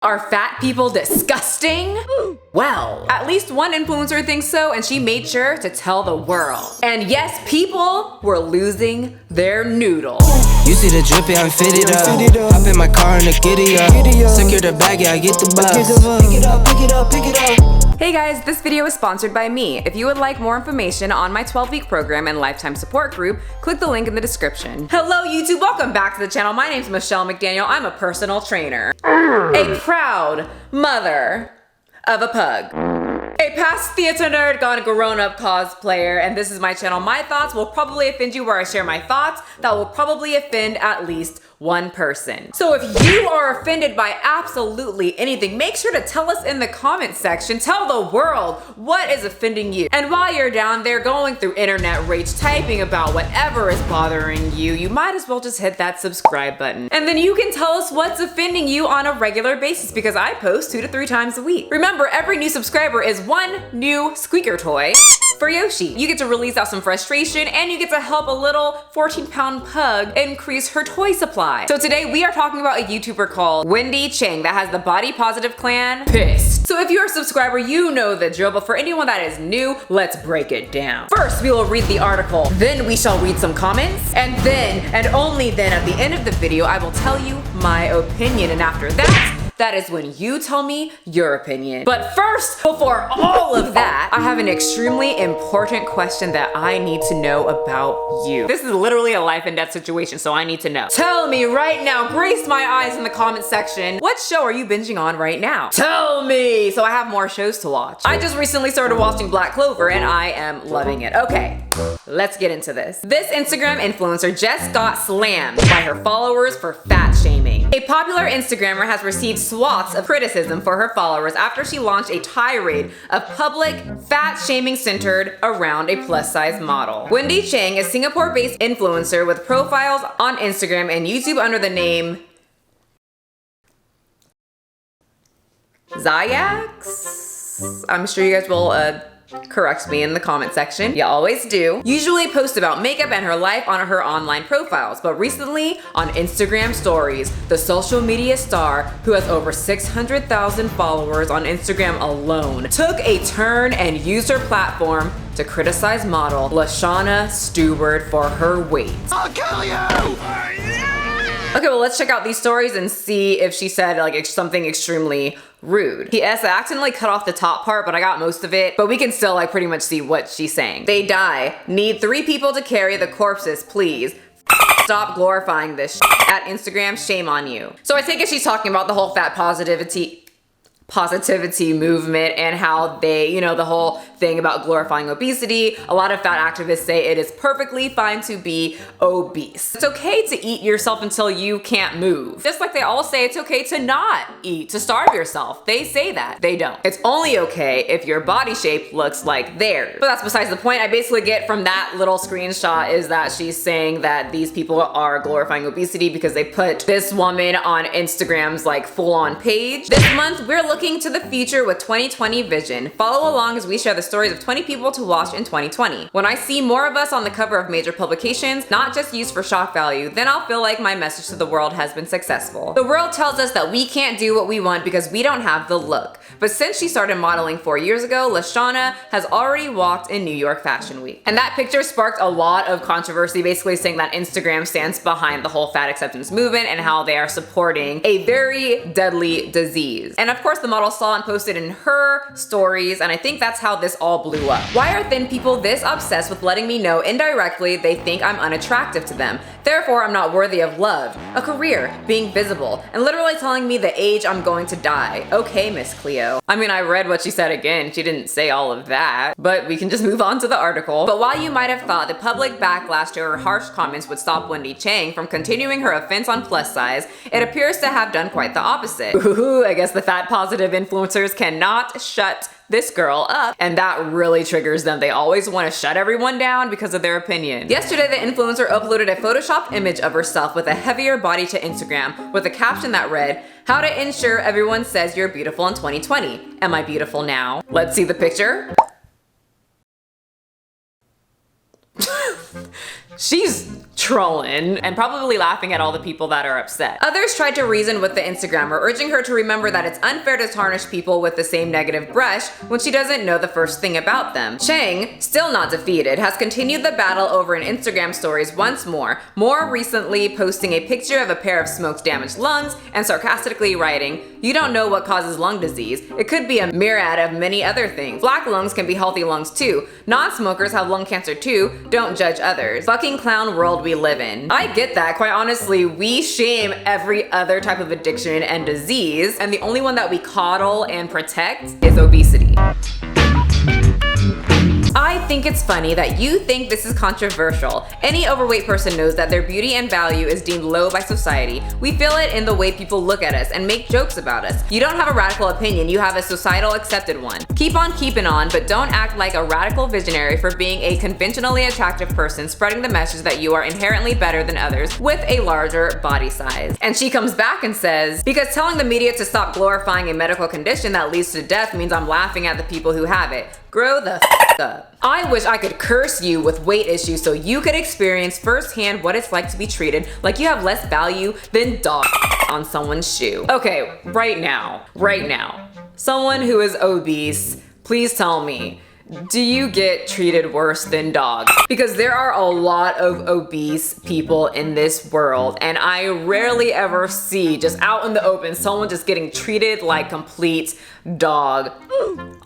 Are fat people disgusting? Well, at least one influencer thinks so, and she made sure to tell the world. And yes, people were losing their noodle. You see the drippy, I'm fitted up. Hop in my car and the giddy up. Secure the bag, yeah, I get the bus. Pick it up, pick it up, pick it up. Hey guys, this video is sponsored by me. If you would like more information on my 12-week program and lifetime support group, click the link in the description. Hello YouTube, welcome back to the channel. My name's Michelle McDaniel. I'm a personal trainer. A proud mother of a pug. A past theater nerd gone grown-up cosplayer, and this is my channel. My thoughts will probably offend you, where I share my thoughts that will probably offend at least one person. So if you are offended by absolutely anything, make sure to tell us in the comment section. Tell the world what is offending you. And while you're down there going through internet rage, typing about whatever is bothering you, you might as well just hit that subscribe button. And then you can tell us what's offending you on a regular basis, because I post 2 to 3 times a week. Remember, every new subscriber is one new squeaker toy for Yoshi. You get to release out some frustration, and you get to help a little 14-pound pug increase her toy supply. So today we are talking about a YouTuber called Wendy Chang that has the body positive clan pissed. So if you're a subscriber, you know the drill, but for anyone that is new, let's break it down. First, we will read the article, then we shall read some comments, and then, and only then, at the end of the video, I will tell you my opinion, and after that is when you tell me your opinion. But first, before all of that, I have an extremely important question that I need to know about you. This is literally a life and death situation, so I need to know. Tell me right now, grace my eyes in the comment section, what show are you binging on right now? Tell me, so I have more shows to watch. I just recently started watching Black Clover, and I am loving it. Okay, let's get into this. This Instagram influencer just got slammed by her followers for fat shaming. A popular Instagrammer has received swaths of criticism for her followers after she launched a tirade of public fat shaming centered around a plus-size model. Wendy Chang is a Singapore-based influencer with profiles on Instagram and YouTube under the name Zayax. I'm sure you guys will correct me in the comment section. You always do. Usually posts about makeup and her life on her online profiles, but recently on Instagram stories, the social media star, who has over 600,000 followers on Instagram alone, took a turn and used her platform to criticize model Lashana Stewart for her weight. I'll kill you! Okay, well, let's check out these stories and see if she said like something extremely rude. Yes, I accidentally cut off the top part, but I got most of it. But we can still like pretty much see what she's saying. They die. Need 3 people to carry the corpses, please. Stop glorifying this at Instagram. Shame on you. So I take it she's talking about the whole fat positivity movement and how they, you know, the whole thing about glorifying obesity. A lot of fat activists say it is perfectly fine to be obese. It's okay to eat yourself until you can't move. Just like they all say it's okay to not eat, to starve yourself. They say that. They don't. It's only okay if your body shape looks like theirs. But that's besides the point. I basically get from that little screenshot is that she's saying that these people are glorifying obesity because they put this woman on Instagram's like full-on page. This month, we're looking to the future with 2020 vision. Follow along as we share the stories of 20 people to watch in 2020. When I see more of us on the cover of major publications, not just used for shock value, then I'll feel like my message to the world has been successful. The world tells us that we can't do what we want because we don't have the look. But since she started modeling 4 years ago, Lashana has already walked in New York Fashion Week. And that picture sparked a lot of controversy, basically saying that Instagram stands behind the whole fat acceptance movement and how they are supporting a very deadly disease. And of course, the model saw and posted in her stories, and I think that's how this all blew up. Why are thin people this obsessed with letting me know indirectly they think I'm unattractive to them? Therefore, I'm not worthy of love, a career, being visible, and literally telling me the age I'm going to die. Okay, Miss Cleo. I mean, I read what she said again. She didn't say all of that, but we can just move on to the article. But while you might have thought the public backlash to her harsh comments would stop Wendy Chang from continuing her offense on plus size, it appears to have done quite the opposite. Ooh, I guess the fat positive influencers cannot shut this girl up, and that really triggers them. They always want to shut everyone down because of their opinion. Yesterday, the influencer uploaded a photoshopped image of herself with a heavier body to Instagram with a caption that read, "How to ensure everyone says you're beautiful in 2020. Am I beautiful now?" Let's see the picture. She's trolling and probably laughing at all the people that are upset. Others tried to reason with the Instagrammer, urging her to remember that it's unfair to tarnish people with the same negative brush when she doesn't know the first thing about them. Chang, still not defeated, has continued the battle over in Instagram stories once more recently posting a picture of a pair of smoked damaged lungs and sarcastically writing, "You don't know what causes lung disease. It could be a myriad of many other things. Black lungs can be healthy lungs too. Non-smokers have lung cancer too. Don't judge others. Fucking clown world we live in." I get that. Quite honestly, we shame every other type of addiction and disease, and the only one that we coddle and protect is obesity. I think it's funny that you think this is controversial. Any overweight person knows that their beauty and value is deemed low by society. We feel it in the way people look at us and make jokes about us. You don't have a radical opinion, you have a societal accepted one. Keep on keeping on, but don't act like a radical visionary for being a conventionally attractive person spreading the message that you are inherently better than others with a larger body size. And she comes back and says, because telling the media to stop glorifying a medical condition that leads to death means I'm laughing at the people who have it. Grow the f up. I wish I could curse you with weight issues so you could experience firsthand what it's like to be treated like you have less value than dog on someone's shoe. Okay, right now, someone who is obese, please tell me, do you get treated worse than dogs? Because there are a lot of obese people in this world, and I rarely ever see just out in the open someone just getting treated like complete dog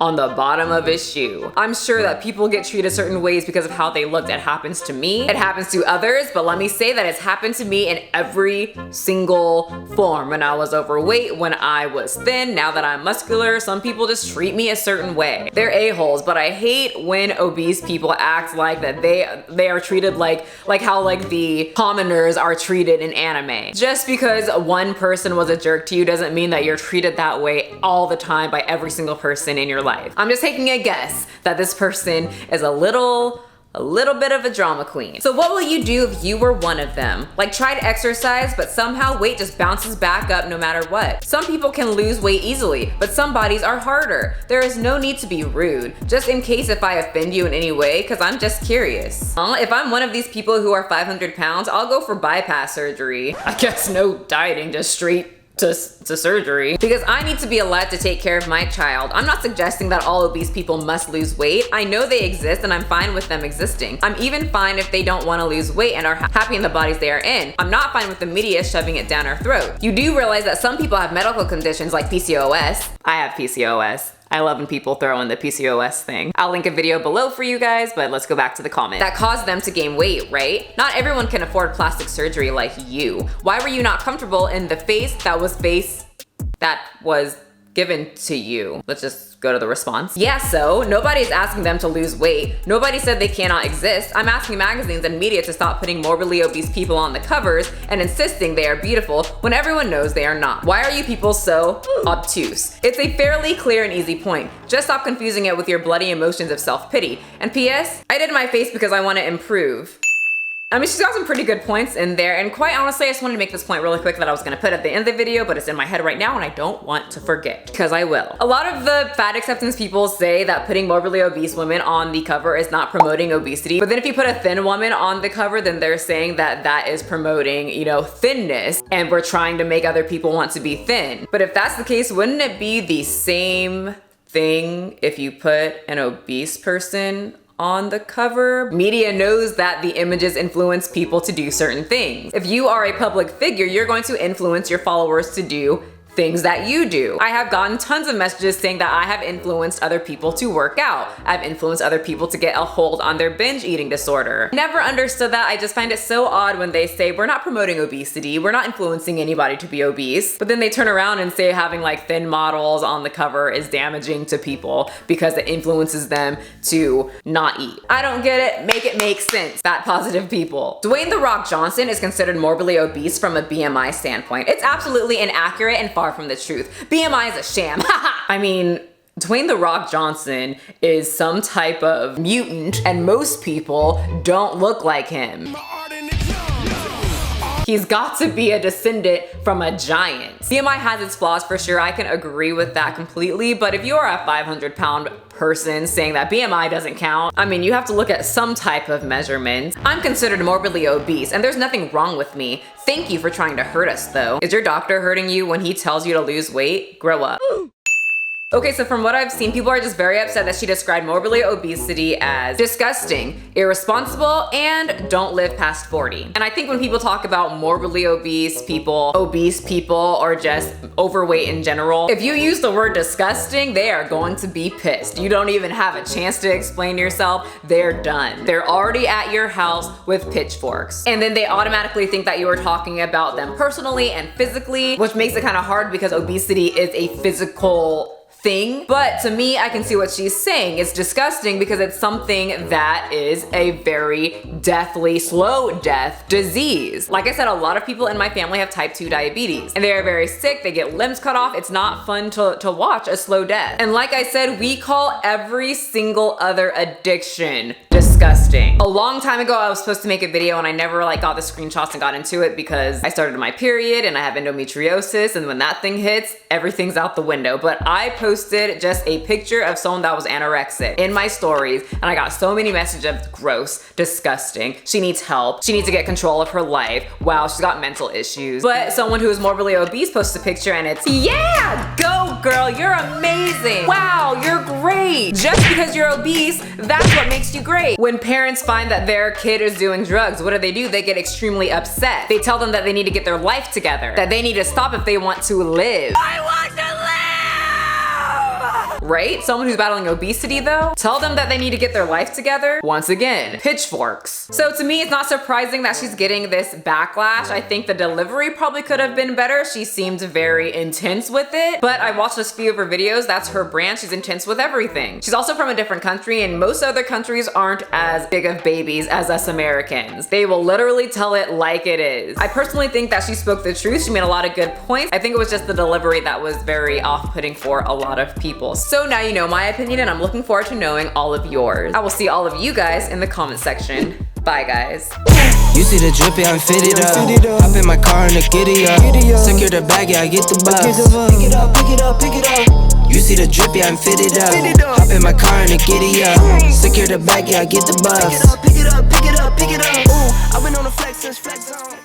on the bottom of his shoe. I'm sure that people get treated certain ways because of how they look. It happens to me, it happens to others, but let me say that it's happened to me in every single form. When I was overweight, when I was thin, now that I'm muscular, some people just treat me a certain way. They're a-holes, but I hate when obese people act like that they are treated like how like the commoners are treated in anime. Just because one person was a jerk to you doesn't mean that you're treated that way all the time by every single person in your life. I'm just taking a guess that this person is a little bit of a drama queen. So what will you do if you were one of them? Like try to exercise, but somehow weight just bounces back up no matter what. Some people can lose weight easily, but some bodies are harder. There is no need to be rude, just in case if I offend you in any way, because I'm just curious. If I'm one of these people who are 500 pounds, I'll go for bypass surgery. I guess no dieting, just straight to surgery, because I need to be alive to take care of my child. I'm not suggesting that all obese people must lose weight. I know they exist and I'm fine with them existing. I'm even fine if they don't want to lose weight and are happy in the bodies they are in. I'm not fine with the media shoving it down our throat. You do realize that some people have medical conditions like PCOS. I have PCOS. I love when people throw in the PCOS thing. I'll link a video below for you guys, but let's go back to the comment. That caused them to gain weight, right? Not everyone can afford plastic surgery like you. Why were you not comfortable in the face that was given to you? Let's just go to the response. Yeah, so nobody's asking them to lose weight. Nobody said they cannot exist. I'm asking magazines and media to stop putting morbidly obese people on the covers and insisting they are beautiful when everyone knows they are not. Why are you people so obtuse? It's a fairly clear and easy point. Just stop confusing it with your bloody emotions of self-pity. And P.S. I did my face because I want to improve. I mean, she's got some pretty good points in there, and quite honestly, I just wanted to make this point really quick that I was gonna put at the end of the video, but it's in my head right now and I don't want to forget, because I will. A lot of the fat acceptance people say that putting morbidly obese women on the cover is not promoting obesity, but then if you put a thin woman on the cover, then they're saying that that is promoting, you know, thinness, and we're trying to make other people want to be thin. But if that's the case, wouldn't it be the same thing if you put an obese person on the cover? Media knows that the images influence people to do certain things. If you are a public figure, you're going to influence your followers to do things that you do. I have gotten tons of messages saying that I have influenced other people to work out. I've influenced other people to get a hold on their binge eating disorder. Never understood that. I just find it so odd when they say we're not promoting obesity, we're not influencing anybody to be obese, but then they turn around and say having like thin models on the cover is damaging to people because it influences them to not eat. I don't get it. Make it make sense. Fat positive people. Dwayne "The Rock" Johnson is considered morbidly obese from a BMI standpoint. It's absolutely inaccurate and far from the truth. BMI is a sham. I mean, Dwayne "The Rock" Johnson is some type of mutant, and most people don't look like him. He's got to be a descendant from a giant. BMI has its flaws for sure. I can agree with that completely. But if you're a 500-pound person saying that BMI doesn't count, I mean, you have to look at some type of measurement. I'm considered morbidly obese, and there's nothing wrong with me. Thank you for trying to hurt us though. Is your doctor hurting you when he tells you to lose weight? Grow up. Okay, so from what I've seen, people are just very upset that she described morbidly obesity as disgusting, irresponsible, and don't live past 40. And I think when people talk about morbidly obese people, or just overweight in general, if you use the word disgusting, they are going to be pissed. You don't even have a chance to explain yourself. They're done. They're already at your house with pitchforks. And then they automatically think that you are talking about them personally and physically, which makes it kind of hard because obesity is a physical thing. But to me, I can see what she's saying. It's disgusting because it's something that is a very deathly, slow death disease. Like I said, a lot of people in my family have type 2 diabetes and they are very sick. They get limbs cut off. It's not fun to watch a slow death. And like I said, we call every single other addiction disgusting. A long time ago, I was supposed to make a video and I never got the screenshots and got into it because I started my period and I have endometriosis, and when that thing hits, everything's out the window. But I posted just a picture of someone that was anorexic in my stories, and I got so many messages of gross, disgusting, she needs help, she needs to get control of her life, wow, she's got mental issues. But someone who is morbidly obese posts a picture and it's, yeah, go girl, you're amazing, wow, you're great. Just because you're obese, that's what makes you great. When parents find that their kid is doing drugs, what do? They get extremely upset. They tell them that they need to get their life together, that they need to stop if they want to live. I want to live! Right? Someone who's battling obesity though, tell them that they need to get their life together. Once again, pitchforks. So to me, it's not surprising that she's getting this backlash. I think the delivery probably could have been better. She seemed very intense with it, but I watched a few of her videos. That's her brand. She's intense with everything. She's also from a different country, and most other countries aren't as big of babies as us Americans. They will literally tell it like it is. I personally think that she spoke the truth. She made a lot of good points. I think it was just the delivery that was very off-putting for a lot of people. So now you know my opinion, and I'm looking forward to knowing all of yours. I will see all of you guys in the comment section. Bye guys. You see the drippy, I'm fitted up. Hop in my car and the giddy up. Secure the bag, yeah, I get the bus. Pick it up, pick it up, pick it up. You see the drippy, I'm fitted up. Hop in my car and the giddy up. Secure the bag, yeah, I get the bus. Pick it up, pick it up, pick it up, pick it up. Ooh, I've been on the flex since flex on.